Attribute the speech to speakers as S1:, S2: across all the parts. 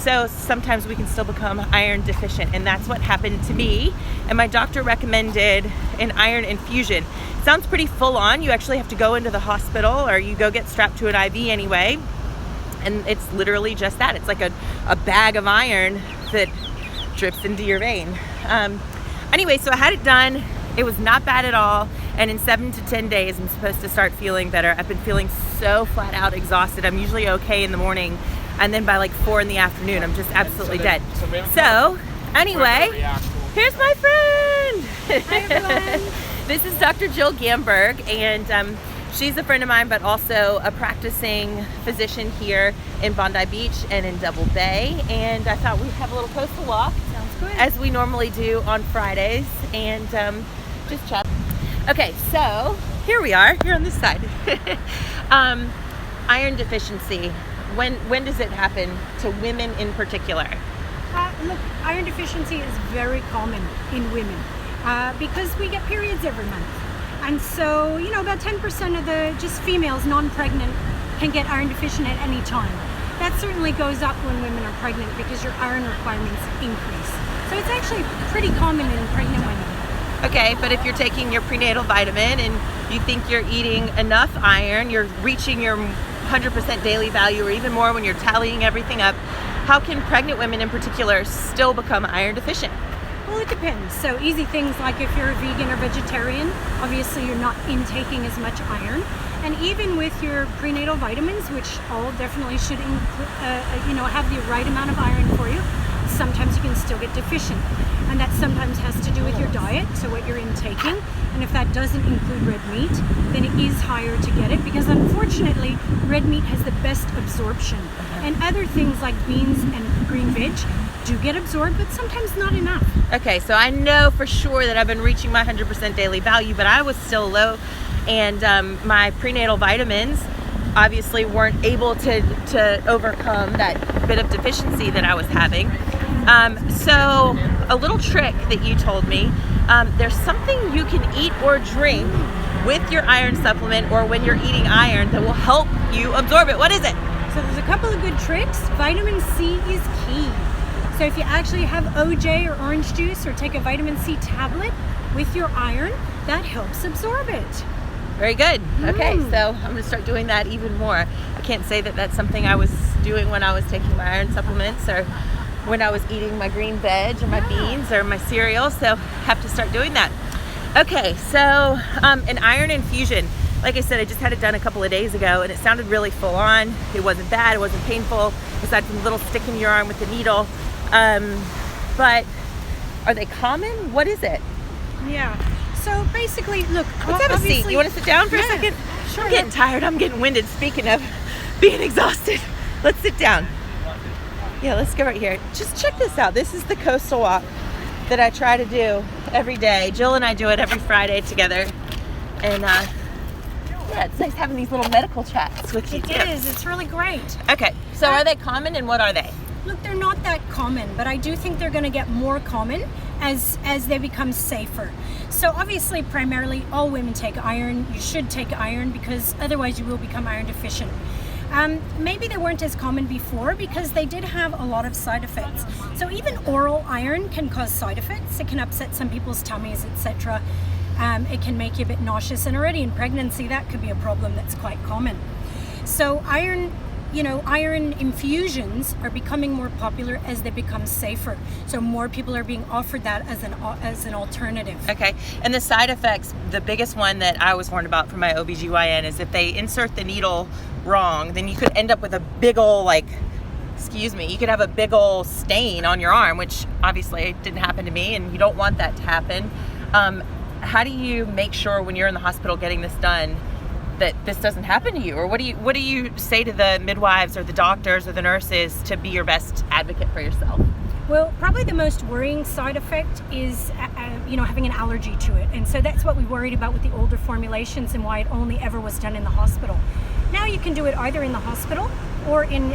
S1: so sometimes we can still become iron deficient, and that's what happened to me. And my doctor recommended an iron infusion. It sounds pretty full on. You actually have to go into the hospital, or you go get strapped to an IV anyway. And it's literally just that. It's like a bag of iron that drips into your vein. Anyway, so I had it done. It was not bad at all. And in 7 to 10 days, I'm supposed to start feeling better. I've been feeling so flat out exhausted. I'm usually okay in the morning. And then by like 4 in the afternoon, I'm just absolutely dead. So anyway, here's my friend.
S2: Hi, everyone.
S1: This is Dr. Jill Gamberg, and she's a friend of mine, but also a practicing physician here in Bondi Beach and in Double Bay. And I thought we'd have a little coastal walk.
S2: Sounds good.
S1: As we normally do on Fridays, and just chat. Okay, so here we are, here on this side. Iron deficiency. When does it happen to women in particular?
S2: Look, iron deficiency is very common in women because we get periods every month. And so, about 10% of the just females, non-pregnant, can get iron deficient at any time. That certainly goes up when women are pregnant because your iron requirements increase. So it's actually pretty common in pregnant women.
S1: Okay, but if you're taking your prenatal vitamin and you think you're eating enough iron, you're reaching your 100% daily value or even more when you're tallying everything up, how can pregnant women in particular still become iron deficient?
S2: Well, it depends. So easy things like if you're a vegan or vegetarian, obviously you're not intaking as much iron. And even with your prenatal vitamins, which all definitely should include, have the right amount of iron for you, sometimes you can still get deficient. And that sometimes has to do with your diet, so what you're intaking. And if that doesn't include red meat, then it is higher to get it because unfortunately, red meat has the best absorption. And other things like beans and green veg do get absorbed, but sometimes not enough.
S1: Okay, so I know for sure that I've been reaching my 100% daily value, but I was still low, and my prenatal vitamins obviously weren't able to overcome that bit of deficiency that I was having. So a little trick that you told me, there's something you can eat or drink with your iron supplement or when you're eating iron that will help you absorb it. What is it?
S2: So there's a couple of good tricks. Vitamin C is key. So if you actually have OJ or orange juice or take a vitamin C tablet with your iron, that helps absorb it.
S1: Very good. Okay, so I'm going to start doing that even more. I can't say that that's something I was doing when I was taking my iron supplements or when I was eating my green veg or my beans or my cereal, so have to start doing that. Okay, so an iron infusion. Like I said, I just had it done a couple of days ago, and it sounded really full on. It wasn't bad, it wasn't painful, aside from the little stick in your arm with the needle. But are they common? What is it?
S2: Yeah. So basically, look,
S1: let's have a seat. You want to sit down for a second?
S2: Sure.
S1: I'm getting tired. I'm getting winded. Speaking of being exhausted, let's sit down. Yeah, let's go right here. Just check this out. This is the coastal walk that I try to do every day. Jill and I do it every Friday together. And yeah, it's nice having these little medical chats with you.
S2: It is. It's really great.
S1: Okay, so are they common, and what are they?
S2: Look, they're not that common, but I do think they're going to get more common as they become safer. So obviously, primarily, all women take iron. You should take iron because otherwise you will become iron deficient. Maybe they weren't as common before because they did have a lot of side effects. So even oral iron can cause side effects. It can upset some people's tummies, etc. It can make you a bit nauseous, and already in pregnancy that could be a problem that's quite common. So iron infusions are becoming more popular as they become safer. So more people are being offered that as an alternative.
S1: Okay, and the side effects, the biggest one that I was warned about from my OBGYN is if they insert the needle wrong, then you could end up with a big ol' you could have a big ol' stain on your arm, which obviously didn't happen to me, and you don't want that to happen. How do you make sure when you're in the hospital getting this done that this doesn't happen to you? Or what do you say to the midwives or the doctors or the nurses to be your best advocate for yourself?
S2: Well, probably the most worrying side effect is having an allergy to it, and so that's what we worried about with the older formulations and why it only ever was done in the hospital. Now you can do it either in the hospital or in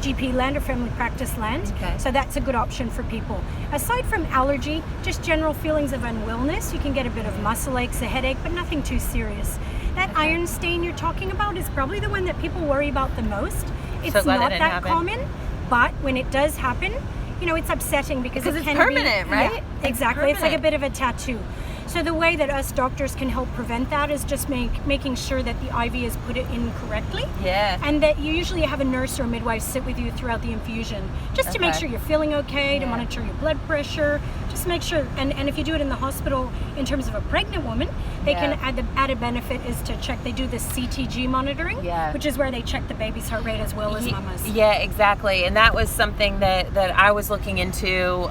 S2: GP land or family practice land.
S1: Okay.
S2: So that's a good option for people. Aside from allergy, just general feelings of unwellness. You can get a bit of muscle aches, a headache, but nothing too serious. That iron stain you're talking about is probably the one that people worry about the most. It's
S1: So glad
S2: not
S1: that didn't
S2: that
S1: happen.
S2: common, But when it does happen, it's upsetting because it
S1: it's
S2: can
S1: permanent,
S2: be,
S1: right?
S2: Yeah, exactly. It's like a
S1: permanent.
S2: bit of a tattoo. So the way that us doctors can help prevent that is just making sure that the IV is put it in correctly.
S1: Yeah.
S2: And that you usually have a nurse or a midwife sit with you throughout the infusion, just to make sure you're feeling okay, to monitor your blood pressure, just make sure. And if you do it in the hospital, in terms of a pregnant woman, they can add the added benefit is to check. They do the CTG monitoring, which is where they check the baby's heart rate as well as mama's.
S1: Yeah, exactly. And that was something that I was looking into.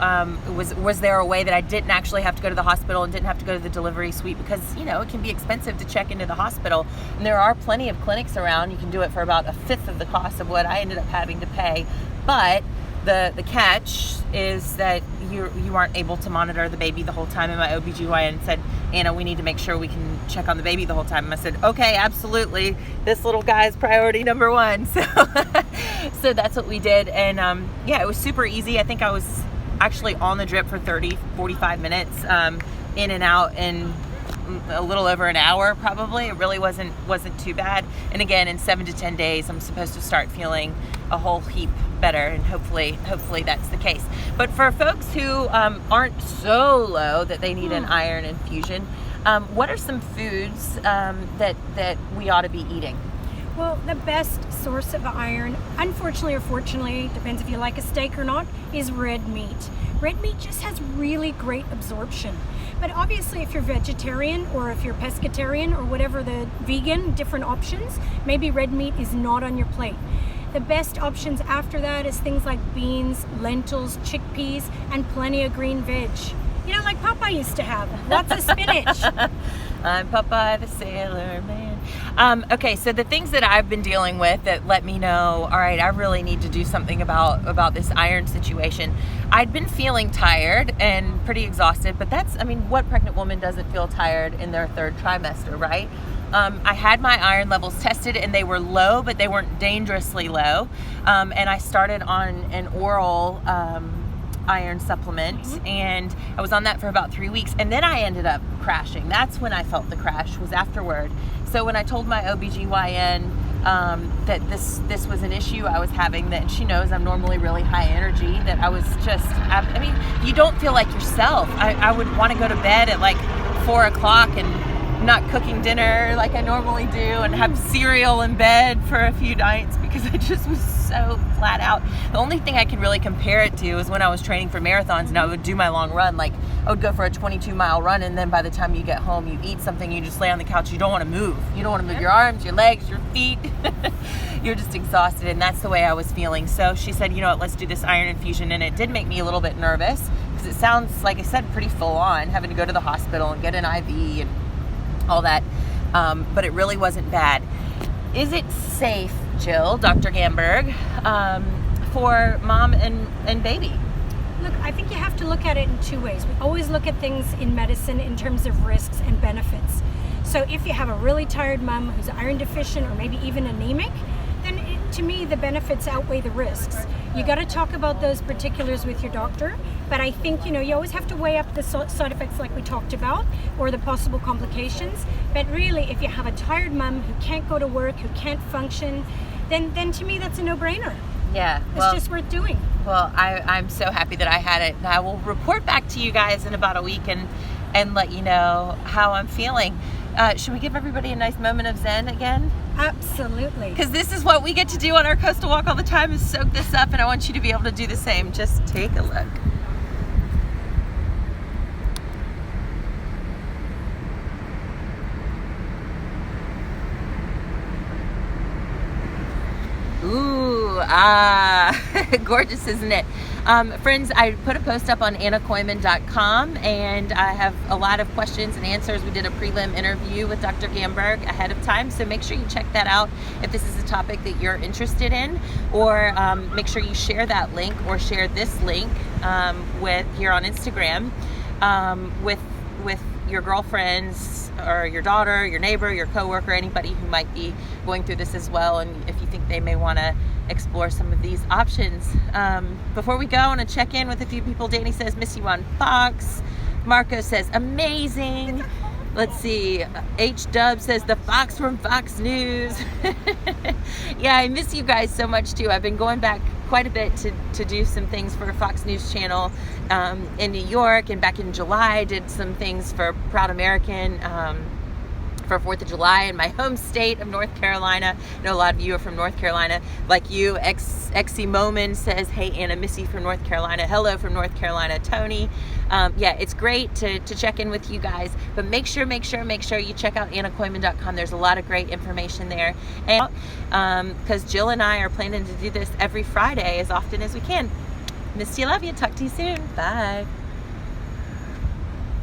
S1: Was there a way that I didn't actually have to go to the hospital and didn't have to go to the delivery suite, because it can be expensive to check into the hospital, and there are plenty of clinics around. You can do it for about a fifth of the cost of what I ended up having to pay. But the catch is that you aren't able to monitor the baby the whole time. And my OBGYN said, Anna, we need to make sure we can check on the baby the whole time. And I said, okay, absolutely. This little guy's priority number one. So that's what we did. And it was super easy. I think I was actually on the drip for 45 minutes, in and out in a little over an hour probably. It really wasn't too bad. And again, in 7 to 10 days, I'm supposed to start feeling a whole heap better, and hopefully that's the case. But for folks who aren't so low that they need an iron infusion, what are some foods that we ought to be eating?
S2: Well, the best source of iron, unfortunately or fortunately, depends if you like a steak or not, is red meat. Red meat just has really great absorption. But obviously if you're vegetarian or if you're pescatarian or whatever the vegan, different options, maybe red meat is not on your plate. The best options after that is things like beans, lentils, chickpeas, and plenty of green veg. Like Popeye used to have, lots of spinach.
S1: I'm Popeye the Sailor Man. Okay, so the things that I've been dealing with that let me know, all right, I really need to do something about this iron situation. I'd been feeling tired and pretty exhausted, but what pregnant woman doesn't feel tired in their third trimester, right? I had my iron levels tested and they were low, but they weren't dangerously low. And I started on an oral iron supplement, and I was on that for about 3 weeks, and then I ended up crashing. That's when I felt the crash, was afterward. So when I told my OBGYN that this was an issue I was having, that she knows I'm normally really high energy, that I was just, you don't feel like yourself. I would want to go to bed at like 4 o'clock and not cooking dinner like I normally do, and have cereal in bed for a few nights because I just was so flat out. The only thing I can really compare it to is when I was training for marathons and I would do my long run. Like I would go for a 22-mile run, and then by the time you get home, you eat something, you just lay on the couch. You don't want to move. You don't want to move your arms, your legs, your feet. You're just exhausted, and that's the way I was feeling. So she said, let's do this iron infusion, and it did make me a little bit nervous because it sounds, like I said, pretty full on, having to go to the hospital and get an IV and all that, but it really wasn't bad. Is it safe, Jill, Dr. Gamberg, for mom and baby?
S2: Look, I think you have to look at it in two ways. We always look at things in medicine in terms of risks and benefits. So if you have a really tired mom who's iron deficient or maybe even anemic, then to me the benefits outweigh the risks. You got to talk about those particulars with your doctor, but I think you always have to weigh up the side effects like we talked about, or the possible complications. But really, if you have a tired mom who can't go to work, who can't function, then to me that's a no-brainer.
S1: Yeah,
S2: it's just worth doing.
S1: Well, I'm so happy that I had it, and I will report back to you guys in about a week and let you know how I'm feeling. Should we give everybody a nice moment of zen again?
S2: Absolutely.
S1: Because this is what we get to do on our coastal walk all the time, is soak this up, and I want you to be able to do the same. Just take a look. Ooh, gorgeous, isn't it? Friends, I put a post up on AnnaKooiman.com, and I have a lot of questions and answers. We did a prelim interview with Dr. Gamberg ahead of time, so make sure you check that out if this is a topic that you're interested in, or make sure you share that link or share this link with here on Instagram with your girlfriends or your daughter, your neighbor, your coworker, anybody who might be going through this as well, and if you think they may want to explore some of these options. Before we go, I want to check in with a few people. Danny says, miss you on Fox. Marco says, amazing. Let's see, H-Dub says, the Fox from Fox News. Yeah, I miss you guys so much too. I've been going back quite a bit to do some things for Fox News Channel in New York, and back in July did some things for Proud American for 4th of July in my home state of North Carolina. I know a lot of you are from North Carolina. Like you, Exy Moman says, hey Anna, Missy from North Carolina. Hello from North Carolina, Tony. Yeah, it's great to check in with you guys, but make sure you check out AnnaKooiman.com. There's a lot of great information there, and because Jill and I are planning to do this every Friday as often as we can. Miss you, love you. Talk to you soon. Bye.